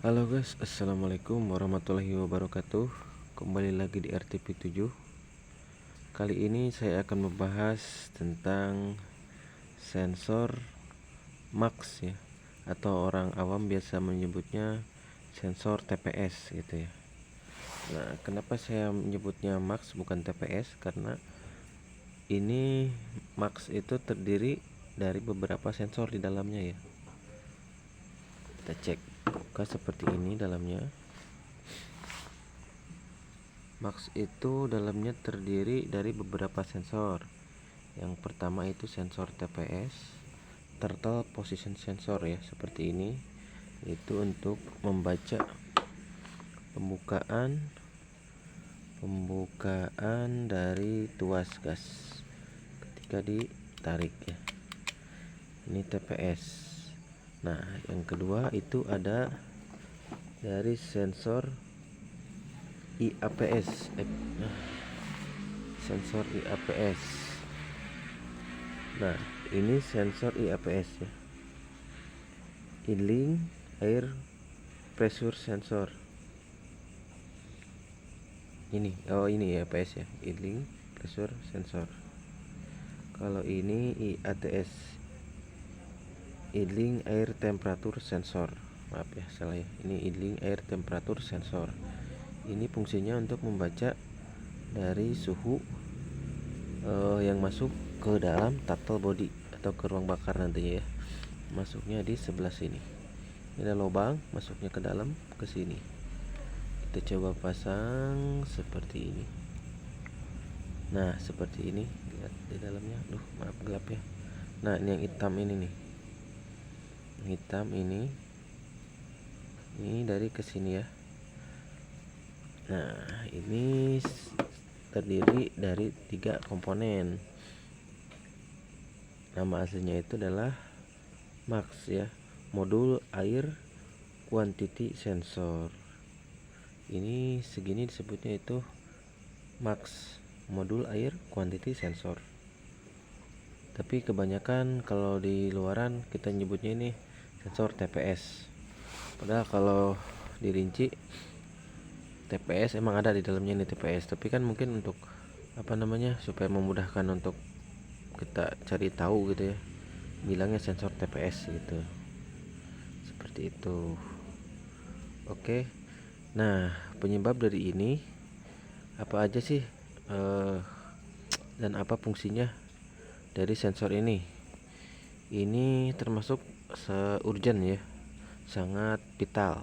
Halo guys, assalamualaikum warahmatullahi wabarakatuh. Kembali lagi di RTP 7. Kali ini saya akan membahas tentang sensor MUX ya, atau orang awam biasa menyebutnya sensor TPS gitu ya. Nah, kenapa saya menyebutnya MUX bukan TPS? Karena ini MUX itu terdiri dari beberapa sensor di dalamnya ya. Kita cek buka seperti ini dalamnya. MUX itu dalamnya terdiri dari beberapa sensor. Yang pertama itu sensor TPS, Turtle Position Sensor ya, seperti ini. Itu untuk membaca pembukaan dari tuas gas ketika ditarik ya. Ini TPS. Nah, yang kedua itu ada dari sensor IAPS. Sensor IAPS. Nah, ini sensor IAPS ya. Idling Air Pressure Sensor. Ini IAPS ya, Idling Pressure Sensor. Kalau ini IATS, Idling Air Temperature Sensor. Maaf ya, salah ya. Ini Idling Air Temperature Sensor. Ini fungsinya untuk membaca dari suhu yang masuk ke dalam throttle body atau ke ruang bakar nantinya ya. Masuknya di sebelah sini. Ini ada lubang, masuknya ke dalam ke sini. Kita coba pasang seperti ini. Nah, seperti ini. Lihat di dalamnya. Maaf gelap ya. Nah, ini yang hitam ini nih. Yang hitam ini dari ke sini ya. Nah, ini terdiri dari 3 komponen. Nama aslinya itu adalah MUX ya, Modul Air Quantity Sensor. Ini segini disebutnya itu MUX, Modul Air Quantity Sensor. Tapi kebanyakan kalau di luaran kita nyebutnya ini sensor TPS. Padahal kalau dirinci TPS emang ada di dalamnya ini TPS, tapi kan mungkin untuk supaya memudahkan untuk kita cari tahu gitu ya, bilangnya sensor TPS gitu, seperti itu. Oke, nah penyebab dari ini apa aja sih, dan apa fungsinya dari sensor ini? Ini termasuk urgent ya, sangat vital.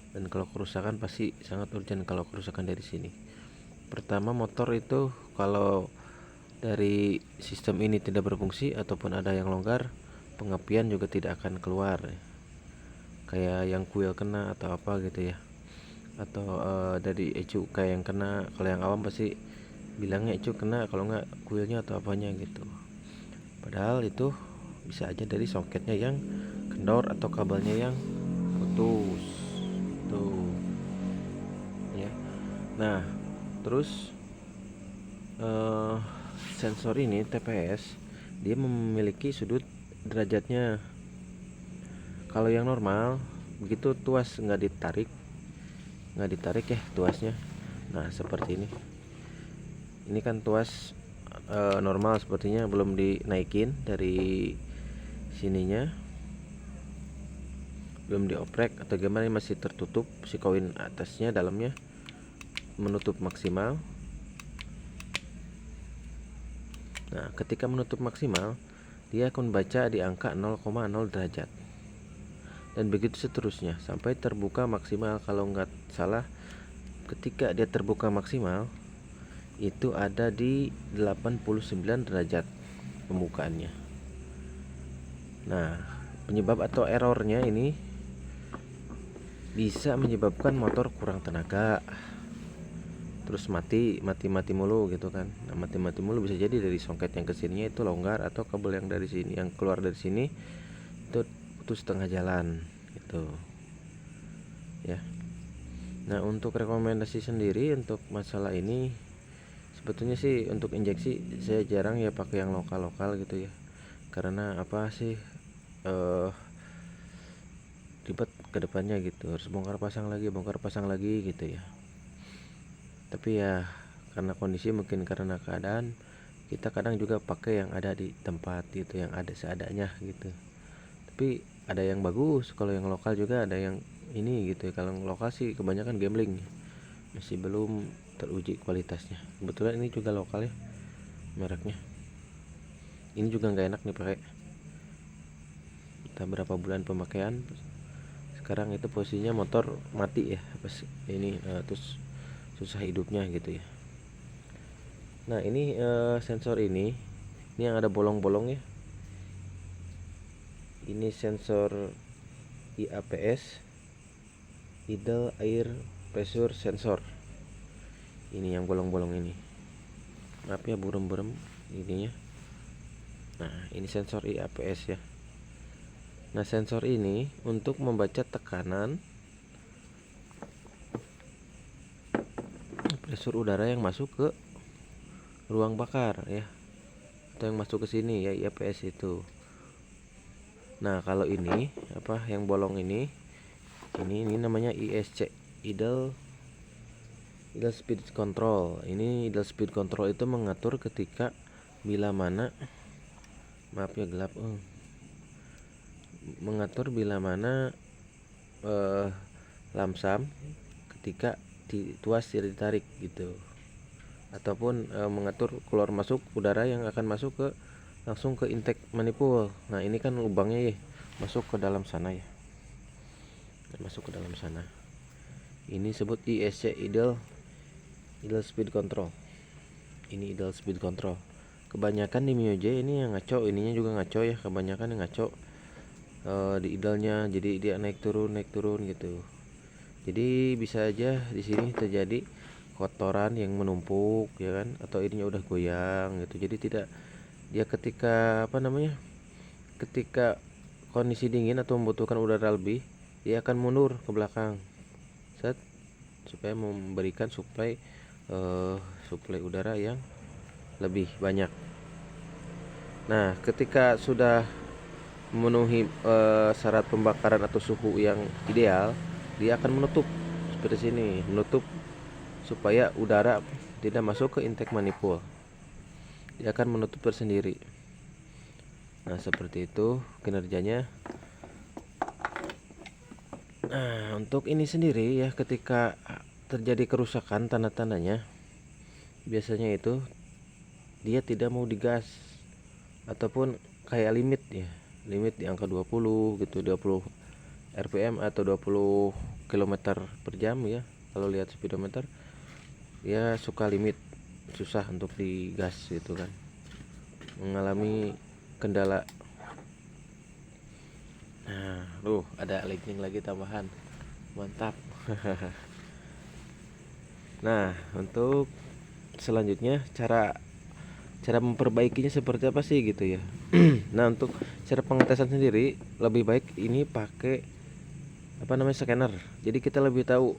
Dan kalau kerusakan pasti sangat urgent kalau kerusakan dari sini. Pertama, motor itu kalau dari sistem ini tidak berfungsi ataupun ada yang longgar, pengapian juga tidak akan keluar. Kayak yang kuil kena atau apa gitu ya. Atau dari ecu kayak yang kena. Kalau yang awam pasti bilangnya ecu kena, kalau nggak kuilnya atau apanya gitu. Padahal itu bisa aja dari soketnya yang kendor atau kabelnya yang putus. Tuh. Ya. Nah, terus sensor ini TPS dia memiliki sudut derajatnya. Kalau yang normal begitu tuas nggak ditarik ya tuasnya. Nah, seperti ini kan tuas normal, sepertinya belum dinaikin dari sininya, belum dioprek atau gimana, masih tertutup si koin atasnya, dalamnya menutup maksimal. Nah, ketika menutup maksimal dia akan baca di angka 0,0 derajat dan begitu seterusnya sampai terbuka maksimal. Kalau nggak salah, ketika dia terbuka maksimal itu ada di 89 derajat pembukaannya. Nah, penyebab atau errornya ini bisa menyebabkan motor kurang tenaga, terus mati mulu gitu kan. Nah, mati mulu bisa jadi dari songket yang kesininya itu longgar, atau kabel yang dari sini yang keluar dari sini itu putus tengah jalan gitu ya. Nah, untuk rekomendasi sendiri untuk masalah ini, sebetulnya sih untuk injeksi saya jarang ya pakai yang lokal gitu ya. Karena apa sih, ribet ke depannya gitu, harus bongkar pasang lagi gitu ya. Tapi ya karena kondisi, mungkin karena keadaan, kita kadang juga pakai yang ada di tempat gitu, yang ada seadanya gitu. Tapi ada yang bagus, kalau yang lokal juga ada yang ini gitu ya. Kalau yang lokal sih kebanyakan gambling, masih belum teruji kualitasnya. Kebetulan ini juga lokal ya mereknya. Ini juga nggak enak nih pakai. Kita berapa bulan pemakaian, sekarang itu posisinya motor mati ya pas ini, terus susah hidupnya gitu ya. Nah ini sensor ini yang ada bolong-bolong ya, ini sensor IAPS, idle air pressure sensor. Ini yang bolong-bolong ini, maaf ya burem-burem ininya. Nah ini sensor IAPS ya. Nah sensor ini untuk membaca tekanan pressure udara yang masuk ke ruang bakar ya, atau yang masuk ke sini ya, IAPS itu. Nah kalau ini apa yang bolong ini namanya ISC, idle speed control. Ini idle speed control itu mengatur ketika bila mana, maaf ya gelap, mengatur bila mana lamsam ketika tuas tidak ditarik gitu, ataupun mengatur keluar masuk udara yang akan masuk ke langsung ke intake manifold. Nah ini kan lubangnya ya, masuk ke dalam sana ya, masuk ke dalam sana. Ini sebut ISC, idle speed control. Ini idle speed control. Kebanyakan di MIUJ ini yang ngaco, ininya juga ngaco ya, kebanyakan yang ngaco di idle-nya, jadi dia naik turun gitu. Jadi bisa aja di sini terjadi kotoran yang menumpuk ya kan, atau ininya udah goyang gitu. Jadi tidak, dia ketika ketika kondisi dingin atau membutuhkan udara lebih, dia akan mundur ke belakang supaya memberikan suplai udara yang lebih banyak. Nah ketika sudah memenuhi syarat pembakaran atau suhu yang ideal, dia akan menutup seperti sini, menutup supaya udara tidak masuk ke intake manifold. Dia akan menutup tersendiri. Nah seperti itu kinerjanya. Nah untuk ini sendiri ya, ketika terjadi kerusakan, tanda-tandanya biasanya itu dia tidak mau digas, ataupun kayak limit di angka 20 gitu, 20 rpm atau 20 km per jam ya. Kalau lihat speedometer ya suka limit, susah untuk digas gitu kan, mengalami kendala. Nah ada lightning lagi tambahan, mantap. Nah untuk selanjutnya cara memperbaikinya seperti apa sih gitu ya. Nah untuk cara pengetesan sendiri lebih baik ini pakai scanner. Jadi kita lebih tahu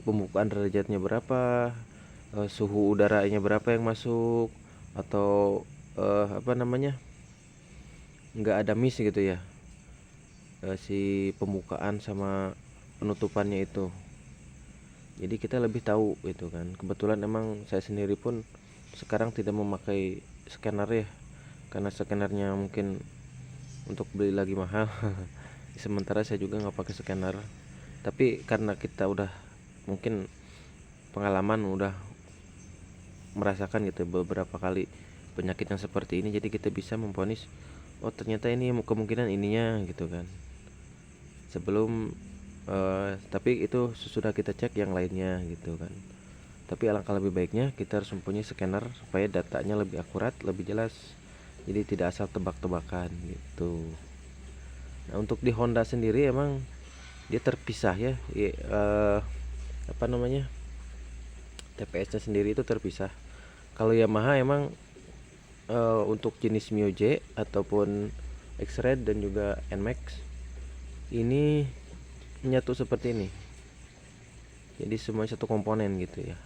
pembukaan derajatnya berapa, suhu udaranya berapa yang masuk, atau nggak ada miss gitu ya, si pembukaan sama penutupannya itu. Jadi kita lebih tahu itu kan. Kebetulan emang saya sendiri pun sekarang tidak memakai scanner ya, karena scannernya mungkin untuk beli lagi mahal. Sementara saya juga nggak pakai scanner. Tapi karena kita udah mungkin pengalaman, udah merasakan gitu beberapa kali penyakit yang seperti ini, jadi kita bisa memvonis oh ternyata ini kemungkinan ininya gitu kan, sebelum tapi itu sudah kita cek yang lainnya gitu kan. Tapi alangkah lebih baiknya kita harus mempunyai scanner supaya datanya lebih akurat, lebih jelas, jadi tidak asal tebak-tebakan gitu. Nah untuk di Honda sendiri emang dia terpisah ya, TPS nya sendiri itu terpisah. Kalau Yamaha emang untuk jenis MIUJ ataupun X-Red dan juga NMAX ini menyatu seperti ini, jadi semuanya satu komponen gitu ya.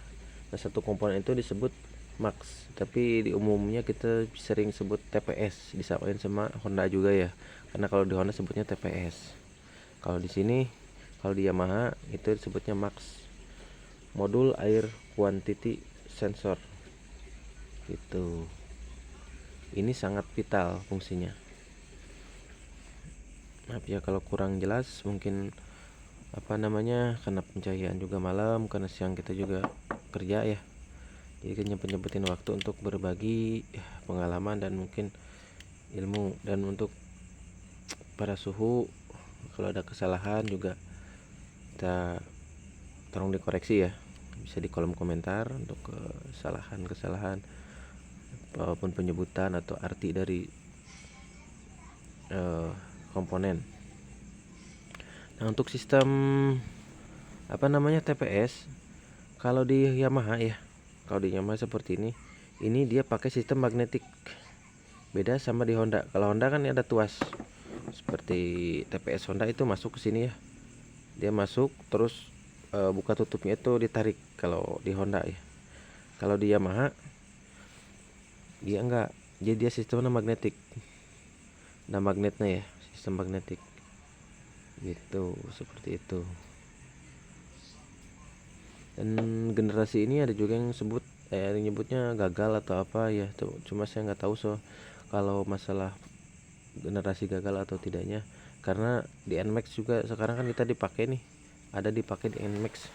Nah satu komponen itu disebut Max, tapi di umumnya kita sering sebut TPS, disamain sama Honda juga ya, karena kalau di Honda sebutnya TPS. Kalau di sini, kalau di Yamaha itu disebutnya max, modul air quantity sensor. Itu. Ini sangat vital fungsinya. Maaf ya kalau kurang jelas, mungkin karena pencahayaan juga malam, karena siang kita juga kerja ya. Jadi kan nyempetin waktu untuk berbagi pengalaman dan mungkin ilmu, dan untuk para suhu kalau ada kesalahan juga kita tolong dikoreksi ya, bisa di kolom komentar untuk kesalahan apapun penyebutan atau arti dari komponen. Nah, untuk sistem TPS, kalau di Yamaha ya, kalau di Yamaha seperti ini dia pakai sistem magnetik. Beda sama di Honda. Kalau Honda kan ada tuas. Seperti TPS Honda itu masuk ke sini ya. Dia masuk terus buka tutupnya itu ditarik kalau di Honda ya. Kalau di Yamaha dia enggak. Jadi dia sistemnya magnetik. Nah, magnetnya ya, sistem magnetik. Gitu, seperti itu. Dan generasi ini ada juga yang nyebutnya gagal atau apa ya, cuma saya nggak tahu kalau masalah generasi gagal atau tidaknya, karena di NMAX juga sekarang kan kita dipakai nih, ada dipakai di NMAX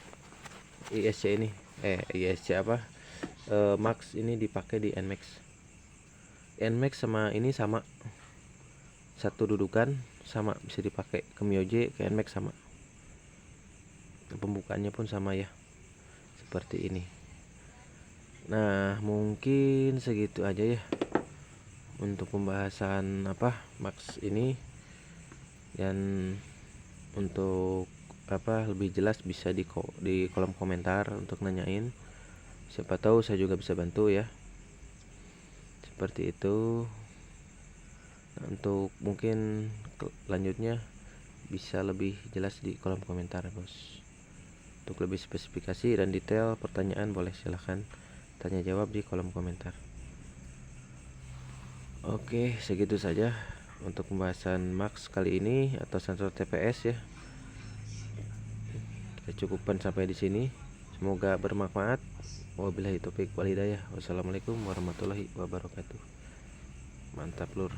ISC ini ISC Max ini dipakai di NMAX sama ini sama satu dudukan, sama bisa dipakai ke Myoje, ke NMAX sama, pembukaannya pun sama ya, seperti ini. Nah, mungkin segitu aja ya untuk pembahasan Max ini. Dan untuk lebih jelas bisa di kolom komentar untuk nanyain. Siapa tahu saya juga bisa bantu ya. Seperti itu. Nah, untuk mungkin lanjutnya bisa lebih jelas di kolom komentar, bos. Untuk lebih spesifikasi dan detail pertanyaan boleh silahkan tanya jawab di kolom komentar. Oke, segitu saja untuk pembahasan Max kali ini atau sensor TPS ya. Kita cukupkan sampai di sini. Semoga bermanfaat. Wabillahi taufik wal hidayah. Wassalamualaikum warahmatullahi wabarakatuh. Mantap, Lur.